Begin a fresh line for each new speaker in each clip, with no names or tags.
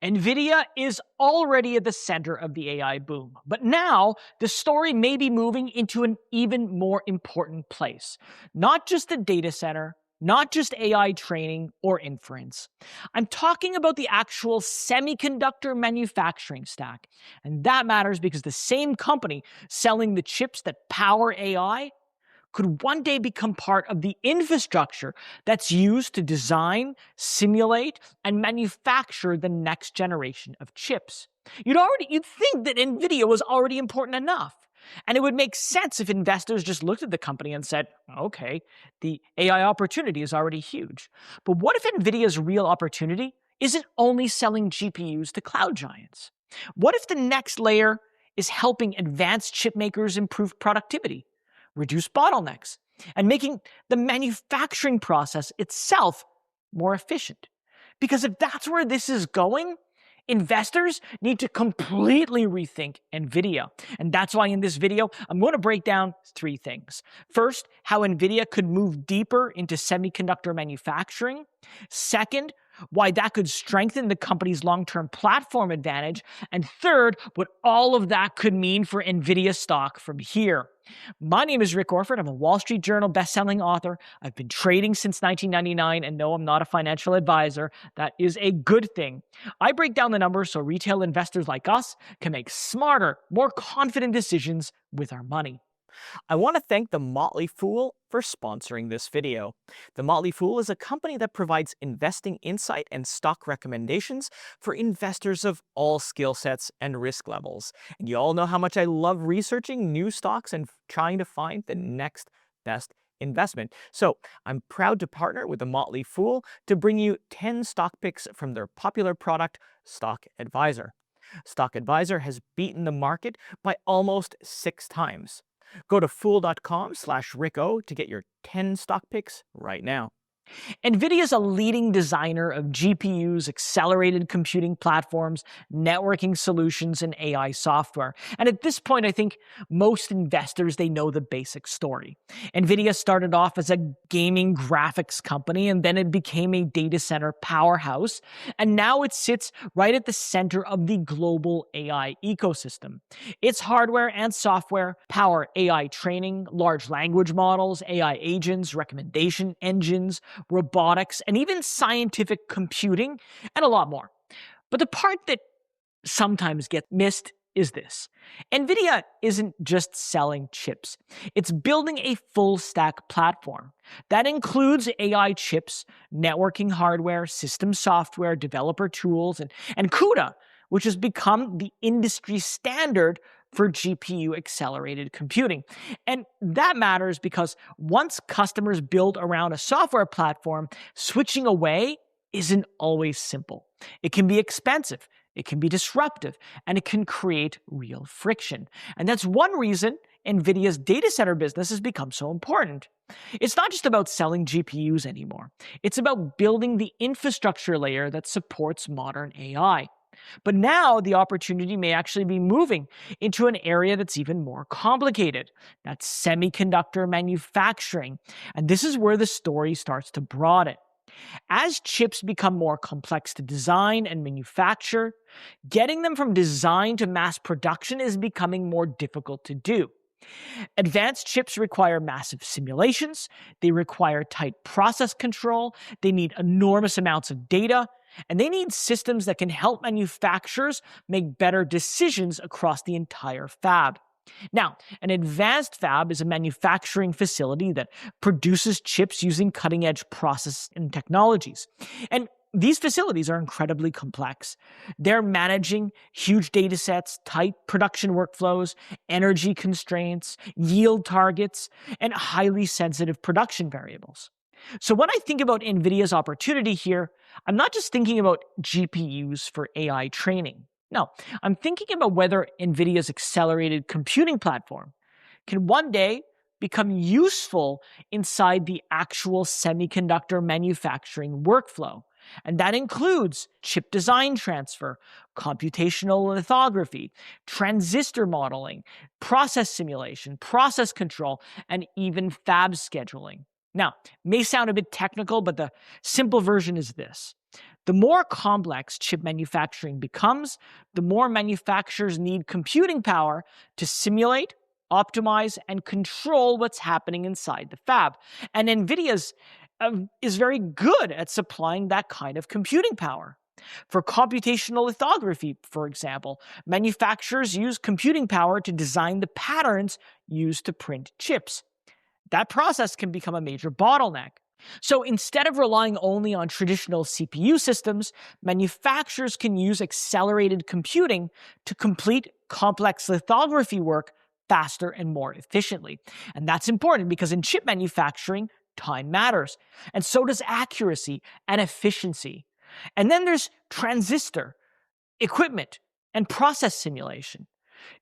NVIDIA is already at the center of the AI boom, but now the story may be moving into an even more important place. Not just the data center, not just AI training or inference. I'm talking about the actual semiconductor manufacturing stack. And that matters because the same company selling the chips that power AI could one day become part of the infrastructure that's used to design, simulate, and manufacture the next generation of chips. You'd think that NVIDIA was already important enough. And it would make sense if investors just looked at the company and said, okay, the AI opportunity is already huge. But what if NVIDIA's real opportunity isn't only selling GPUs to cloud giants? What if the next layer is helping advanced chip makers improve productivity, reduce bottlenecks, and making the manufacturing process itself more efficient? Because if that's where this is going, investors need to completely rethink NVIDIA. And that's why in this video, I'm going to break down three things. First, how NVIDIA could move deeper into semiconductor manufacturing. Second, why that could strengthen the company's long-term platform advantage. And third, what all of that could mean for NVIDIA stock from here. My name is Rick Orford. I'm a Wall Street Journal best-selling author. I've been trading since 1999, and no, I'm not a financial advisor. That is a good thing. I break down the numbers so retail investors like us can make smarter, more confident decisions with our money. I want to thank The Motley Fool for sponsoring this video. The Motley Fool is a company that provides investing insight and stock recommendations for investors of all skill sets and risk levels. And you all know how much I love researching new stocks and trying to find the next best investment. So I'm proud to partner with The Motley Fool to bring you 10 stock picks from their popular product, Stock Advisor. Stock Advisor has beaten the market by almost 6 times. Go to fool.com/RickO to get your 10 stock picks right now. NVIDIA is a leading designer of GPUs, accelerated computing platforms, networking solutions, and AI software. And at this point, I think most investors, they know the basic story. NVIDIA started off as a gaming graphics company, and then it became a data center powerhouse. And now it sits right at the center of the global AI ecosystem. Its hardware and software power AI training, large language models, AI agents, recommendation engines, robotics, and even scientific computing, and a lot more. But the part that sometimes gets missed is this. NVIDIA isn't just selling chips. It's building a full-stack platform. That includes AI chips, networking hardware, system software, developer tools, and CUDA, which has become the industry standard for GPU accelerated computing. And that matters because once customers build around a software platform, switching away isn't always simple. It can be expensive, it can be disruptive, and it can create real friction. And that's one reason NVIDIA's data center business has become so important. It's not just about selling GPUs anymore. It's about building the infrastructure layer that supports modern AI. But now the opportunity may actually be moving into an area that's even more complicated. That's semiconductor manufacturing. And this is where the story starts to broaden. As chips become more complex to design and manufacture, getting them from design to mass production is becoming more difficult to do. Advanced chips require massive simulations, they require tight process control, they need enormous amounts of data, and they need systems that can help manufacturers make better decisions across the entire fab. Now, an advanced fab is a manufacturing facility that produces chips using cutting-edge process and technologies. And these facilities are incredibly complex. They're managing huge data sets, tight production workflows, energy constraints, yield targets, and highly sensitive production variables. So when I think about NVIDIA's opportunity here, I'm not just thinking about GPUs for AI training. No, I'm thinking about whether NVIDIA's accelerated computing platform can one day become useful inside the actual semiconductor manufacturing workflow. And that includes chip design transfer, computational lithography, transistor modeling, process simulation, process control, and even fab scheduling. Now, it may sound a bit technical, but the simple version is this. The more complex chip manufacturing becomes, the more manufacturers need computing power to simulate, optimize, and control what's happening inside the fab. And NVIDIA is very good at supplying that kind of computing power. For computational lithography, for example, manufacturers use computing power to design the patterns used to print chips. That process can become a major bottleneck. So instead of relying only on traditional CPU systems, manufacturers can use accelerated computing to complete complex lithography work faster and more efficiently. And that's important because in chip manufacturing, time matters. And so does accuracy and efficiency. And then there's transistor, equipment, and process simulation.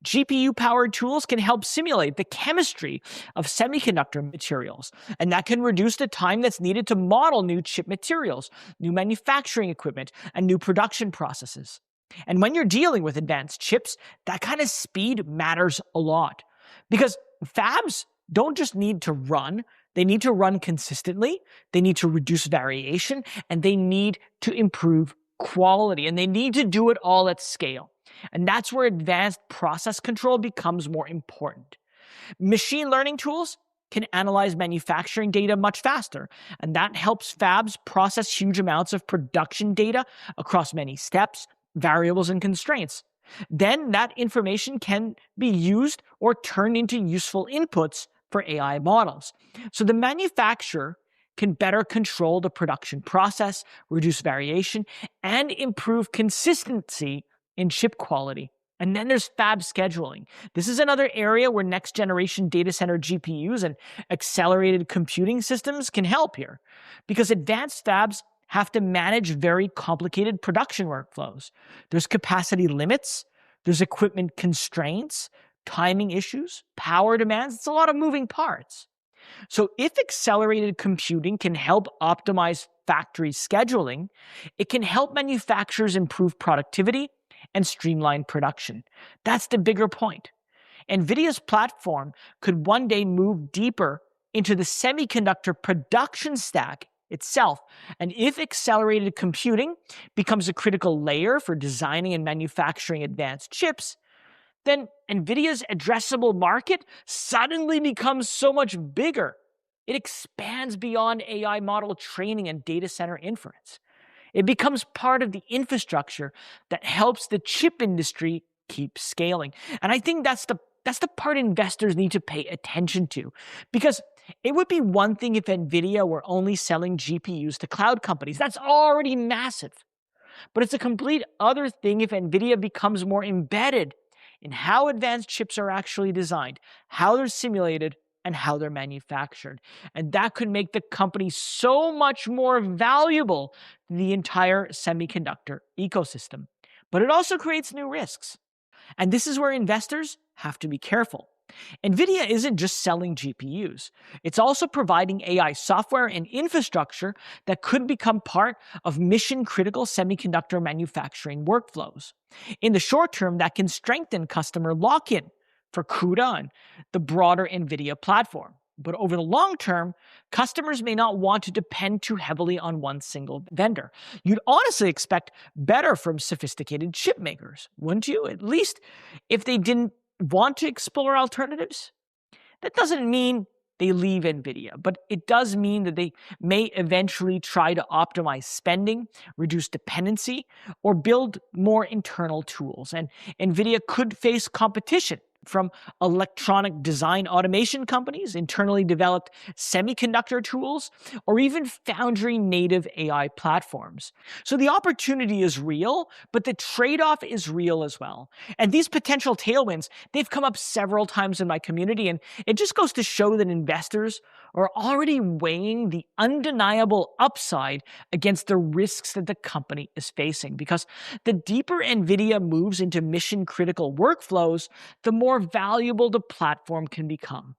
GPU-powered tools can help simulate the chemistry of semiconductor materials, and that can reduce the time that's needed to model new chip materials, new manufacturing equipment, and new production processes. And when you're dealing with advanced chips, that kind of speed matters a lot. Because fabs don't just need to run, they need to run consistently, they need to reduce variation, and they need to improve quality, and they need to do it all at scale. And that's where advanced process control becomes more important. Machine learning tools can analyze manufacturing data much faster, and that helps fabs process huge amounts of production data across many steps, variables, and constraints. Then that information can be used or turned into useful inputs for AI models. So the manufacturer can better control the production process, reduce variation, and improve consistency in chip quality. And then there's fab scheduling. This is another area where next generation data center GPUs and accelerated computing systems can help here, because advanced fabs have to manage very complicated production workflows. There's capacity limits, there's equipment constraints, timing issues, power demands. It's a lot of moving parts. So if accelerated computing can help optimize factory scheduling, it can help manufacturers improve productivity and streamline production. That's the bigger point. NVIDIA's platform could one day move deeper into the semiconductor production stack itself. And if accelerated computing becomes a critical layer for designing and manufacturing advanced chips, then NVIDIA's addressable market suddenly becomes so much bigger. It expands beyond AI model training and data center inference. It becomes part of the infrastructure that helps the chip industry keep scaling. And I think that's the part investors need to pay attention to, because it would be one thing if NVIDIA were only selling GPUs to cloud companies. That's already massive. But it's a complete other thing if NVIDIA becomes more embedded in how advanced chips are actually designed, how they're simulated, and how they're manufactured. And that could make the company so much more valuable to the entire semiconductor ecosystem. But it also creates new risks. And this is where investors have to be careful. NVIDIA isn't just selling GPUs. It's also providing AI software and infrastructure that could become part of mission-critical semiconductor manufacturing workflows. In the short term, that can strengthen customer lock-in for CUDA and the broader NVIDIA platform. But over the long term, customers may not want to depend too heavily on one single vendor. You'd honestly expect better from sophisticated chip makers, wouldn't you? At least if they didn't want to explore alternatives. That doesn't mean they leave NVIDIA, but it does mean that they may eventually try to optimize spending, reduce dependency, or build more internal tools. And NVIDIA could face competition from electronic design automation companies, internally developed semiconductor tools, or even foundry-native AI platforms. So the opportunity is real, but the trade-off is real as well. And these potential tailwinds, they've come up several times in my community, and it just goes to show that investors are already weighing the undeniable upside against the risks that the company is facing. Because the deeper NVIDIA moves into mission-critical workflows, the more valuable the platform can become.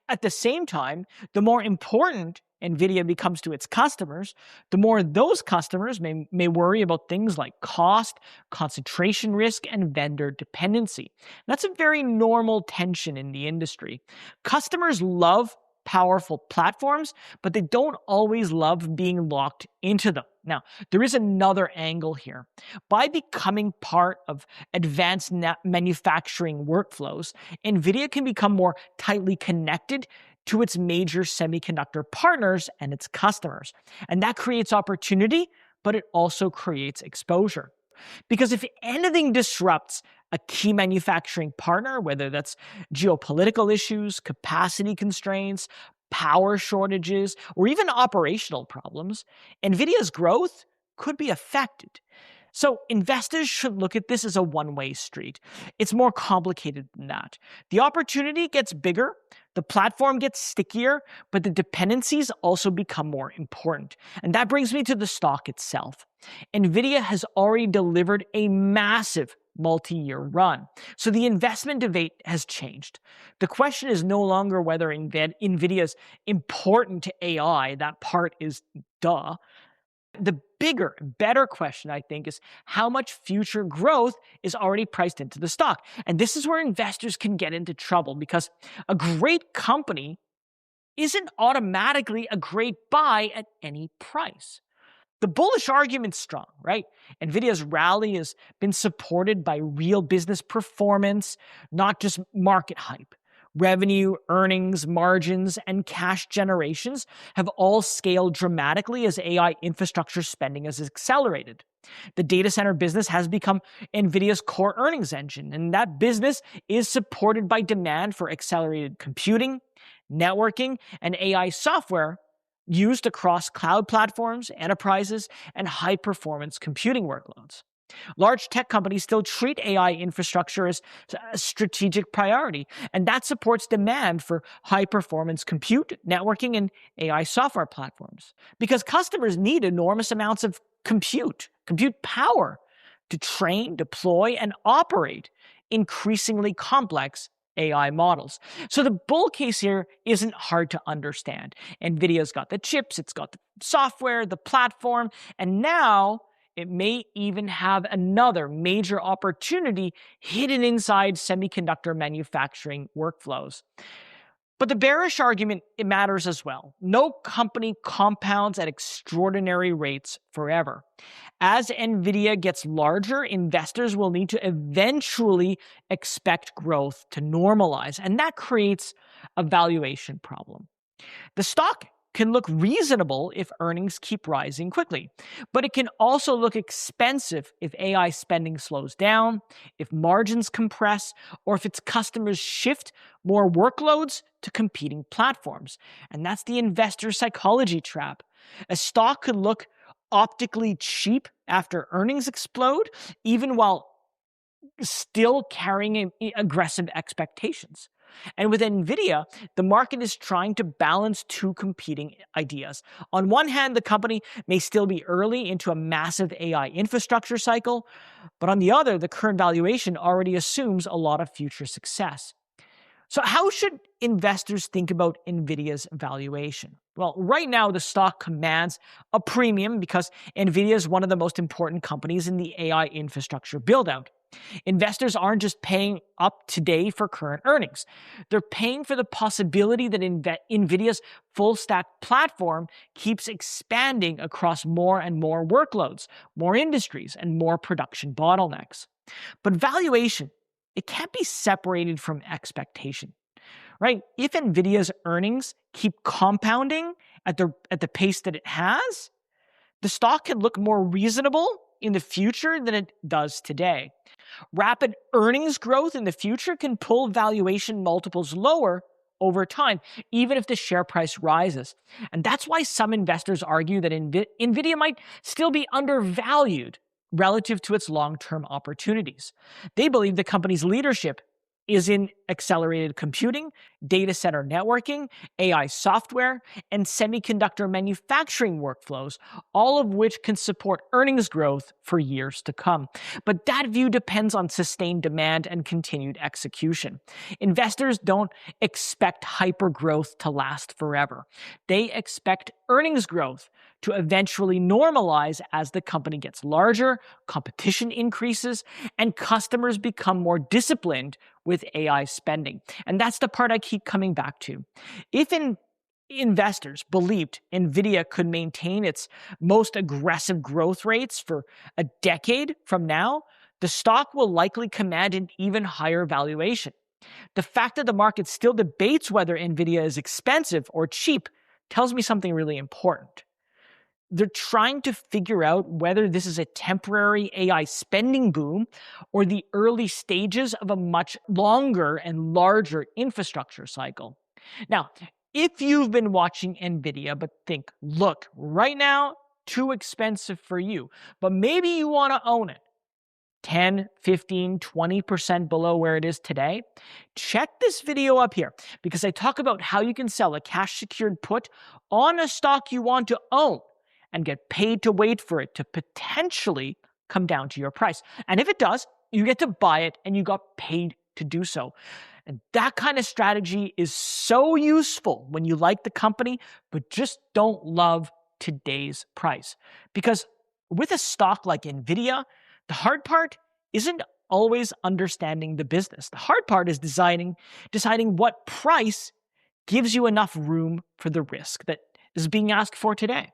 At the same time, the more important NVIDIA becomes to its customers, the more those customers may worry about things like cost, concentration risk, and vendor dependency. That's a very normal tension in the industry. Customers love powerful platforms, but they don't always love being locked into them. Now, there is another angle here. By becoming part of advanced manufacturing workflows, NVIDIA can become more tightly connected to its major semiconductor partners and its customers. And that creates opportunity, but it also creates exposure. Because if anything disrupts a key manufacturing partner, whether that's geopolitical issues, capacity constraints, power shortages, or even operational problems, NVIDIA's growth could be affected. So investors should look at this as a one-way street. It's more complicated than that. The opportunity gets bigger, the platform gets stickier, but the dependencies also become more important. And that brings me to the stock itself. NVIDIA has already delivered a massive multi-year run. So the investment debate has changed. The question is no longer whether NVIDIA is important to AI. That part is duh. The bigger, better question, I think, is how much future growth is already priced into the stock. And this is where investors can get into trouble because a great company isn't automatically a great buy at any price. The bullish argument's strong, right? NVIDIA's rally has been supported by real business performance, not just market hype. Revenue, earnings, margins, and cash generations have all scaled dramatically as AI infrastructure spending has accelerated. The data center business has become NVIDIA's core earnings engine, and that business is supported by demand for accelerated computing, networking, and AI software used across cloud platforms, enterprises, and high-performance computing workloads. Large tech companies still treat AI infrastructure as a strategic priority, and that supports demand for high-performance compute, networking, and AI software platforms. Because customers need enormous amounts of compute power to train, deploy, and operate increasingly complex AI models. So the bull case here isn't hard to understand. NVIDIA's got the chips, it's got the software, the platform, and now it may even have another major opportunity hidden inside semiconductor manufacturing workflows. But the bearish argument, it matters as well. No company compounds at extraordinary rates forever. As NVIDIA gets larger, investors will need to eventually expect growth to normalize, and that creates a valuation problem. The stock can look reasonable if earnings keep rising quickly, but it can also look expensive if AI spending slows down, if margins compress, or if its customers shift more workloads to competing platforms. And that's the investor psychology trap. A stock could look optically cheap after earnings explode, even while still carrying aggressive expectations. And with NVIDIA, the market is trying to balance two competing ideas. On one hand, the company may still be early into a massive AI infrastructure cycle, but on the other, the current valuation already assumes a lot of future success. So how should investors think about NVIDIA's valuation? Well, right now, the stock commands a premium because NVIDIA is one of the most important companies in the AI infrastructure buildout. Investors aren't just paying up today for current earnings. They're paying for the possibility that NVIDIA's full-stack platform keeps expanding across more and more workloads, more industries, and more production bottlenecks. But valuation, it can't be separated from expectation, right? If NVIDIA's earnings keep compounding at the pace that it has, the stock can look more reasonable in the future than it does today. Rapid earnings growth in the future can pull valuation multiples lower over time, even if the share price rises. And that's why some investors argue that NVIDIA might still be undervalued relative to its long-term opportunities. They believe the company's leadership is in accelerated computing, data center networking, AI software, and semiconductor manufacturing workflows, all of which can support earnings growth for years to come. But that view depends on sustained demand and continued execution. Investors don't expect hypergrowth to last forever. They expect earnings growth to eventually normalize as the company gets larger, competition increases, and customers become more disciplined with AI spending. And that's the part I keep coming back to. If investors believed NVIDIA could maintain its most aggressive growth rates for a decade from now, the stock will likely command an even higher valuation. The fact that the market still debates whether NVIDIA is expensive or cheap tells me something really important. They're trying to figure out whether this is a temporary AI spending boom or the early stages of a much longer and larger infrastructure cycle. Now, if you've been watching NVIDIA but think, look, right now, too expensive for you, but maybe you want to own it, 10, 15, 20% below where it is today, check this video up here because I talk about how you can sell a cash secured put on a stock you want to own and get paid to wait for it to potentially come down to your price. And if it does, you get to buy it and you got paid to do so. And that kind of strategy is so useful when you like the company, but just don't love today's price. Because with a stock like NVIDIA, the hard part isn't always understanding the business. The hard part is deciding what price gives you enough room for the risk that is being asked for today.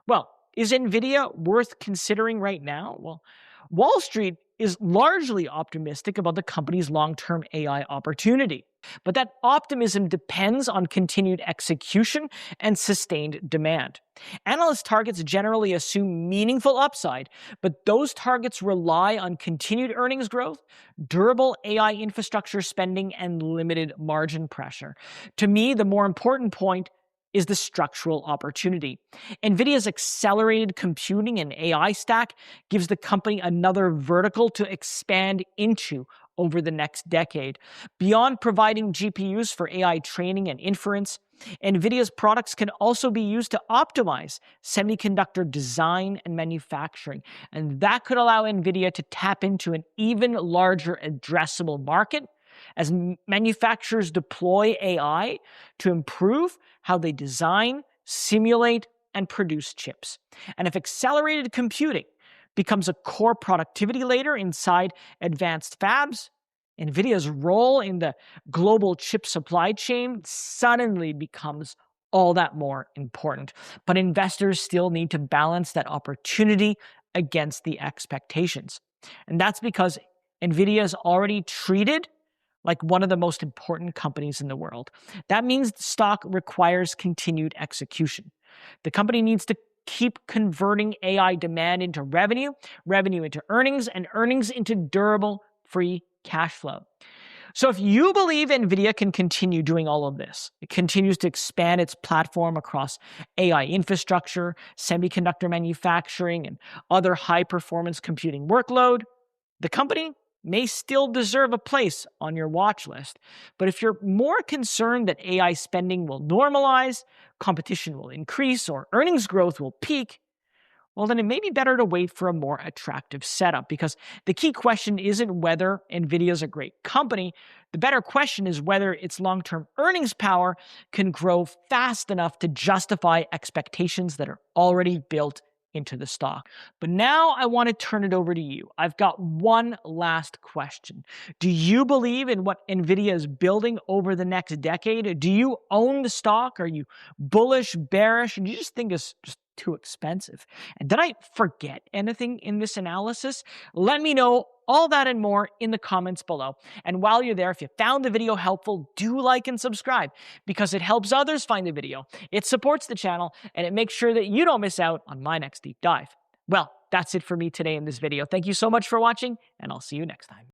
Well, is NVIDIA worth considering right now? Well, Wall Street is largely optimistic about the company's long-term AI opportunity. But that optimism depends on continued execution and sustained demand. Analyst targets generally assume meaningful upside, but those targets rely on continued earnings growth, durable AI infrastructure spending, and limited margin pressure. To me, the more important point is the structural opportunity. NVIDIA's accelerated computing and AI stack gives the company another vertical to expand into over the next decade. Beyond providing GPUs for AI training and inference, NVIDIA's products can also be used to optimize semiconductor design and manufacturing, and that could allow NVIDIA to tap into an even larger addressable market as manufacturers deploy AI to improve how they design, simulate, and produce chips. And if accelerated computing becomes a core productivity layer inside advanced fabs, NVIDIA's role in the global chip supply chain suddenly becomes all that more important. But investors still need to balance that opportunity against the expectations. And that's because NVIDIA is already treated like one of the most important companies in the world. That means the stock requires continued execution. The company needs to keep converting AI demand into revenue, revenue into earnings, and earnings into durable free cash flow. So if you believe NVIDIA can continue doing all of this, it continues to expand its platform across AI infrastructure, semiconductor manufacturing, and other high-performance computing workload, the company may still deserve a place on your watch list. But if you're more concerned that AI spending will normalize, competition will increase, or earnings growth will peak, well, then it may be better to wait for a more attractive setup, because the key question isn't whether NVIDIA is a great company. The better question is whether its long-term earnings power can grow fast enough to justify expectations that are already built into the stock. But now I want to turn it over to you. I've got one last question. Do you believe in what NVIDIA is building over the next decade? Do you own the stock? Are you bullish, bearish? And you just think it's just too expensive? And did I forget anything in this analysis? Let me know all that and more in the comments below. And while you're there, if you found the video helpful, do like and subscribe because it helps others find the video. It supports the channel and it makes sure that you don't miss out on my next deep dive. Well, that's it for me today in this video. Thank you so much for watching, and I'll see you next time.